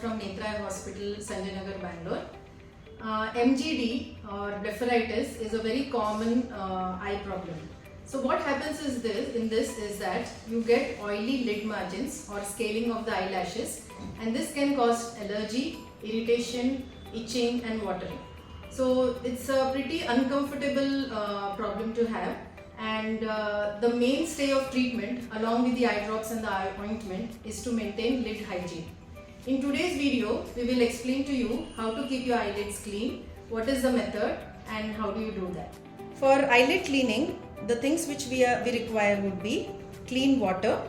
from Nethra Eye Hospital, Sanjay Nagar, Bangalore. MGD or blepharitis is a very common eye problem. So what happens is this is that you get oily lid margins or scaling of the eyelashes, and this can cause allergy, irritation, itching and watering. So it's a pretty uncomfortable problem to have, and the mainstay of treatment along with the eye drops and the eye ointment is to maintain lid hygiene. In today's video, we will explain to you how to keep your eyelids clean, what is the method and how do you do that. For eyelid cleaning, the things which we require would be clean water,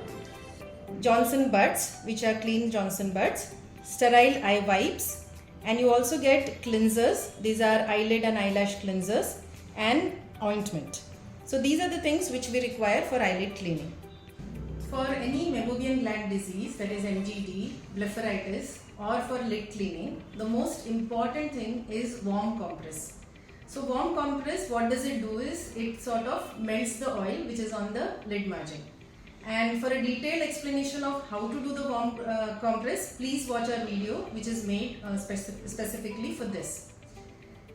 Johnson buds, which are clean Johnson buds, sterile eye wipes, and you also get cleansers. These are eyelid and eyelash cleansers, and ointment. So these are the things which we require for eyelid cleaning. For any meibomian gland disease, that is MGD, blepharitis, or for lid cleaning, the most important thing is warm compress. So warm compress, what does it do is, it sort of melts the oil which is on the lid margin. And for a detailed explanation of how to do the warm compress, please watch our video which is made specifically for this.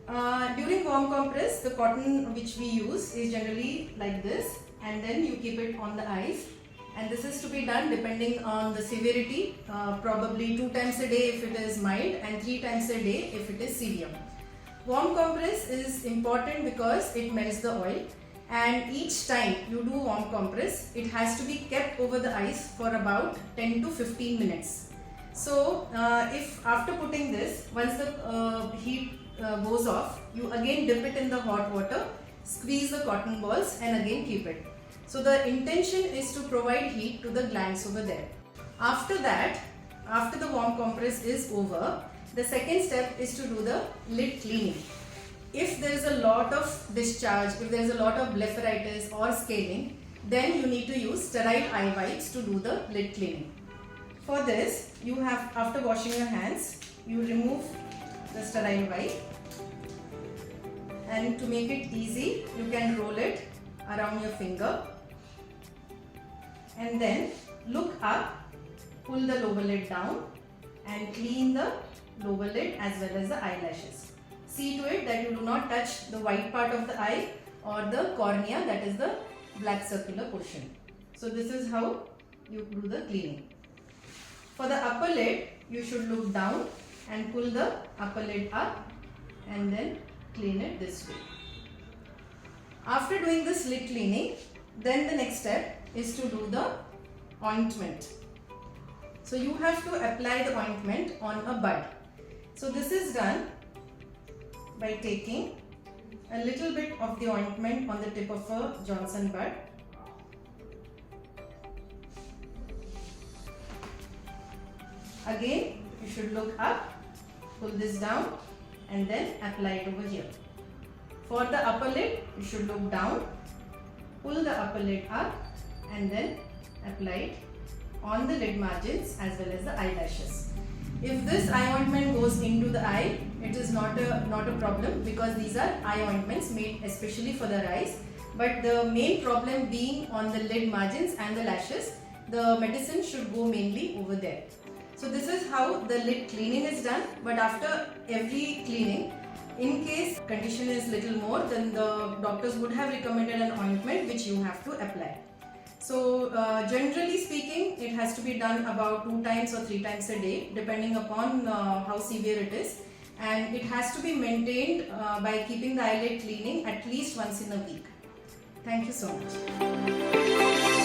During warm compress, the cotton which we use is generally like this, and then you keep it on the eyes. And this is to be done depending on the severity, probably 2 times a day if it is mild and 3 times a day if it is severe. Warm compress is important because it melts the oil, and each time you do warm compress, it has to be kept over the eyes for about 10 to 15 minutes. So if after putting this, once the heat goes off, you again dip it in the hot water, squeeze the cotton balls and again keep it. So the intention is to provide heat to the glands over there. After that, after the warm compress is over, the second step is to do the lid cleaning. If there is a lot of discharge, if there is a lot of blepharitis or scaling, then you need to use sterile eye wipes to do the lid cleaning. For this, you have, after washing your hands, you remove the sterile wipe, and to make it easy, you can roll it around your finger, and then look up, pull the lower lid down and clean the lower lid as well as the eyelashes. See to it that you do not touch the white part of the eye or the cornea, that is the black circular portion. So this is how you do the cleaning. For the upper lid, you should look down and pull the upper lid up and then clean it this way. After doing this lid cleaning, then the next step is to do the ointment. So you have to apply the ointment on a bud. So this is done by taking a little bit of the ointment on the tip of a Johnson bud. Again, you should look up, pull this down and then apply it over here. For the upper lid, you should look down, pull the upper lid up and then apply it on the lid margins as well as the eyelashes. If this eye ointment goes into the eye, it is not a problem because these are eye ointments made especially for the eyes. But the main problem being on the lid margins and the lashes, the medicine should go mainly over there. So this is how the lid cleaning is done. But after every cleaning, in case condition is little more, then the doctors would have recommended an ointment which you have to apply. So generally speaking, it has to be done about 2 times or 3 times a day depending upon how severe it is, and it has to be maintained by keeping the eyelid cleaning at least once in a week. Thank you so much.